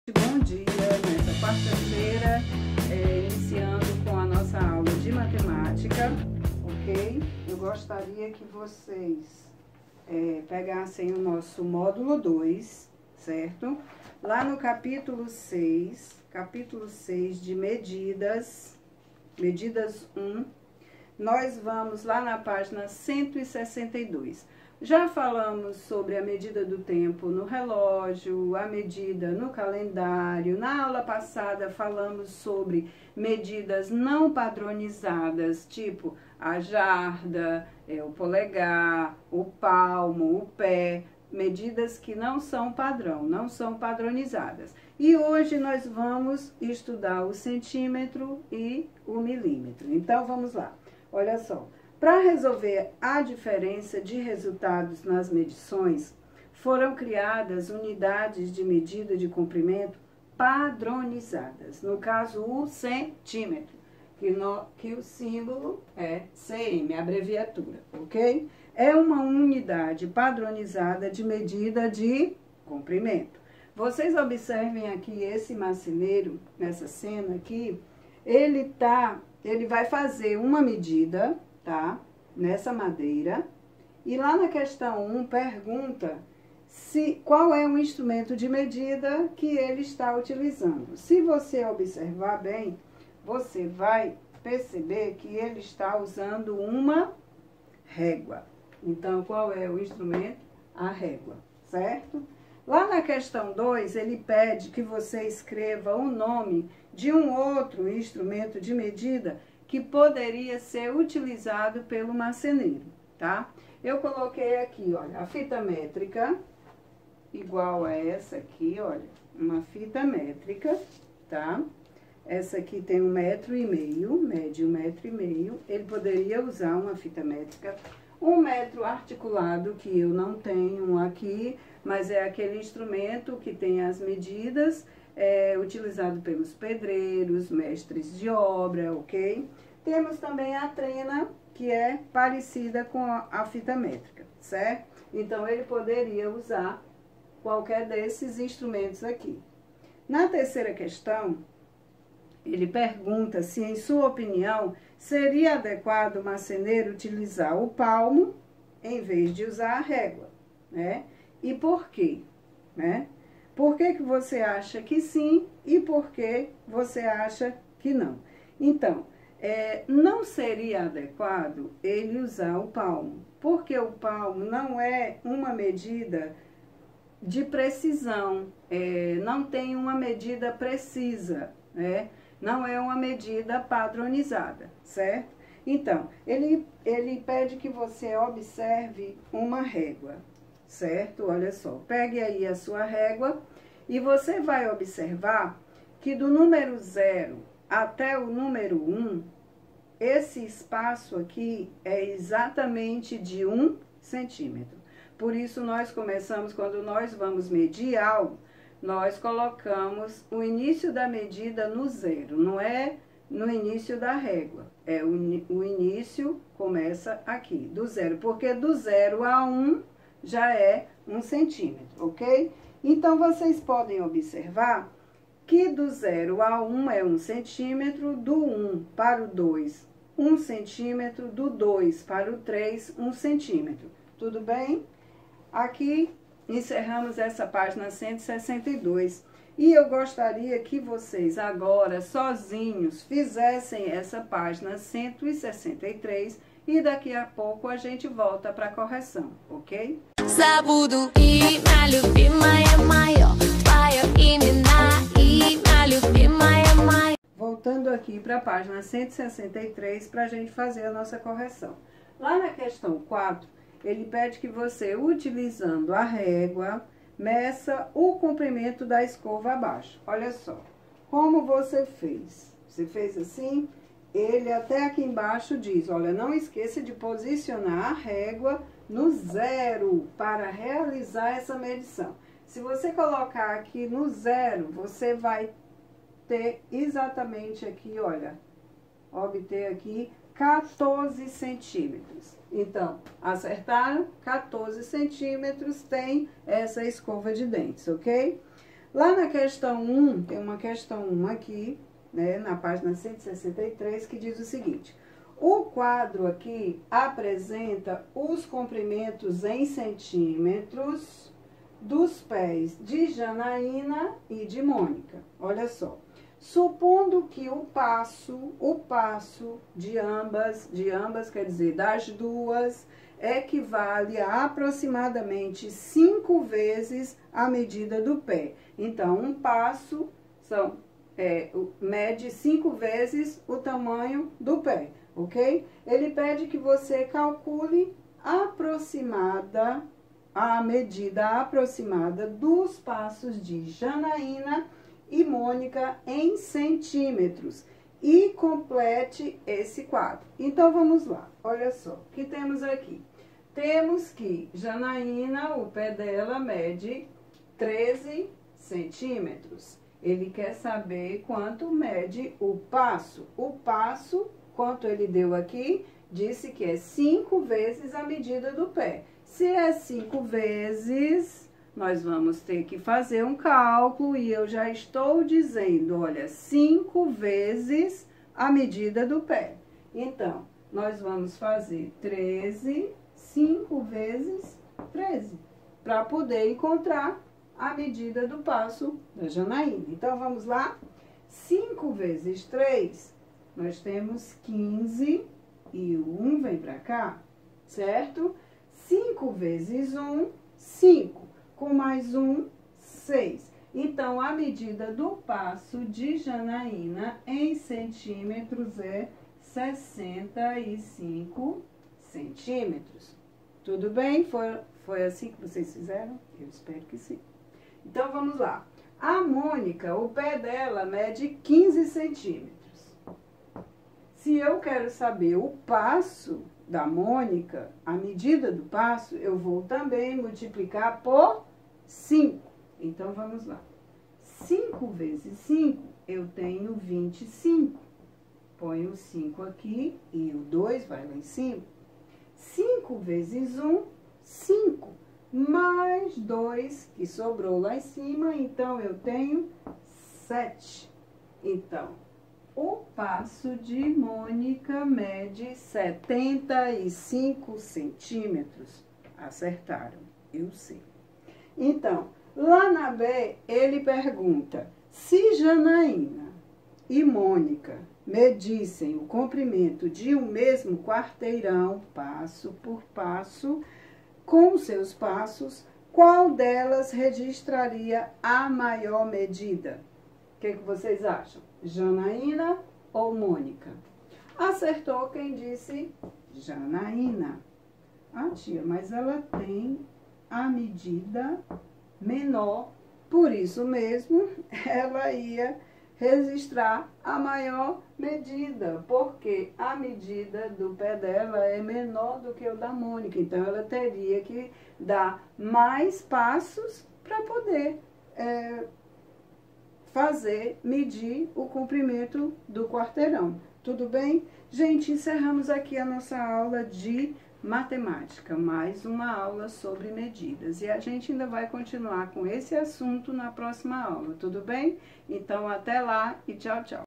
Bom dia, nessa quarta-feira, iniciando com a nossa aula de matemática, ok? Eu gostaria que vocês pegassem o nosso módulo 2, certo? Lá no capítulo 6 de medidas 1, nós vamos lá na página 162. Já falamos sobre a medida do tempo no relógio, a medida no calendário. Na aula passada falamos sobre medidas não padronizadas, tipo a jarda, o polegar, o palmo, o pé, medidas que não são padrão, não são padronizadas. E hoje nós vamos estudar o centímetro e o milímetro. Então vamos lá, olha só. Para resolver a diferença de resultados nas medições, foram criadas unidades de medida de comprimento padronizadas. No caso, o centímetro, que o símbolo é cm, a abreviatura, ok? É uma unidade padronizada de medida de comprimento. Vocês observem aqui esse marceneiro, nessa cena aqui, ele vai fazer uma medida, tá? Nessa madeira. E lá na questão 1 pergunta qual é o instrumento de medida que ele está utilizando. Se você observar bem, você vai perceber que ele está usando uma régua. Então, qual é o instrumento? A régua, certo? Lá na questão 2, ele pede que você escreva o nome de um outro instrumento de medida que poderia ser utilizado pelo marceneiro, tá? Eu coloquei aqui, olha, a fita métrica, igual a essa aqui, olha, uma fita métrica, tá? Essa aqui tem 1,5 metro, mede 1,5 metro, ele poderia usar uma fita métrica. 1 metro articulado, que eu não tenho aqui, mas é aquele instrumento que tem as medidas, utilizado pelos pedreiros, mestres de obra, ok? Temos também a trena, que é parecida com a fita métrica, certo? Então, ele poderia usar qualquer desses instrumentos aqui. Na terceira questão, ele pergunta se, em sua opinião, seria adequado o marceneiro utilizar o palmo em vez de usar a régua, né? E por quê, né? Por que que você acha que sim e por que você acha que não? Então, não seria adequado ele usar o palmo, porque o palmo não é uma medida de precisão, não tem uma medida precisa, né? Não é uma medida padronizada, certo? Então, ele pede que você observe uma régua, certo? Olha só, pegue aí a sua régua e você vai observar que do número 0 até o número 1, esse espaço aqui é exatamente de 1 centímetro. Por isso, nós começamos, quando nós vamos medir algo, nós colocamos o início da medida no 0, não é no início da régua. O início começa aqui, do 0, porque do 0 a 1 já é 1 centímetro, ok? Então, vocês podem observar que do 0 a 1 é 1 centímetro, do 1 para o 2, 1 centímetro, do 2 para o 3, 1 centímetro. Tudo bem? Aqui encerramos essa página 162. E eu gostaria que vocês agora, sozinhos, fizessem essa página 163 e daqui a pouco a gente volta para a correção, ok? Voltando aqui para a página 163 para a gente fazer a nossa correção. Lá na questão 4, ele pede que você, utilizando a régua, meça o comprimento da escova abaixo. Olha só, como você fez? Você fez assim? Ele até aqui embaixo diz, olha, não esqueça de posicionar a régua no 0 para realizar essa medição. Se você colocar aqui no 0, você vai ter exatamente aqui, olha, obter aqui 14 centímetros. Então, acertaram? 14 centímetros tem essa escova de dentes, ok? Lá na questão 1, tem uma questão 1 aqui, né, na página 163, que diz o seguinte: o quadro aqui apresenta os comprimentos em centímetros dos pés de Janaína e de Mônica. Olha só. Supondo que o passo de ambas, quer dizer, das duas, equivale a aproximadamente 5 vezes a medida do pé. Então, um passo mede 5 vezes o tamanho do pé, ok? Ele pede que você calcule a medida aproximada dos passos de Janaína e Mônica em centímetros e complete esse quadro. Então, vamos lá. Olha só, o que temos aqui? Temos que Janaína, o pé dela, mede 13 centímetros. Ele quer saber quanto mede o passo. O passo, quanto ele deu aqui, disse que é 5 vezes a medida do pé. Se é 5 vezes, nós vamos ter que fazer um cálculo e eu já estou dizendo, olha, 5 vezes a medida do pé. Então, nós vamos fazer 13, 5 vezes 13, para poder encontrar a medida do passo da Janaína. Então, vamos lá? 5 vezes 3, nós temos 15 e o 1 vem para cá, certo? 5 vezes 1, 5. Com mais 1, 6. Então, a medida do passo de Janaína em centímetros é 65 centímetros. Tudo bem? Foi assim que vocês fizeram? Eu espero que sim. Então, vamos lá. A Mônica, o pé dela mede 15 centímetros. Se eu quero saber o passo da Mônica, a medida do passo, eu vou também multiplicar por 5. Então, vamos lá. 5 vezes 5, eu tenho 25. Ponho o 5 aqui e o 2 vai lá em cima. 5 vezes 1, 5. Mais 2, que sobrou lá em cima, então eu tenho 7. Então, o passo de Mônica mede 75 centímetros. Acertaram, eu sei. Então, lá na B, ele pergunta: se Janaína e Mônica medissem o comprimento de um mesmo quarteirão, passo por passo, com seus passos, qual delas registraria a maior medida? O que vocês acham? Janaína ou Mônica? Acertou quem disse Janaína. Ah, tia, mas ela tem a medida menor, por isso mesmo ela ia registrar a maior medida, porque a medida do pé dela é menor do que o da Mônica, então ela teria que dar mais passos para poder medir o comprimento do quarteirão. Tudo bem? Gente, encerramos aqui a nossa aula de matemática, mais uma aula sobre medidas. E a gente ainda vai continuar com esse assunto na próxima aula, tudo bem? Então, até lá e tchau, tchau.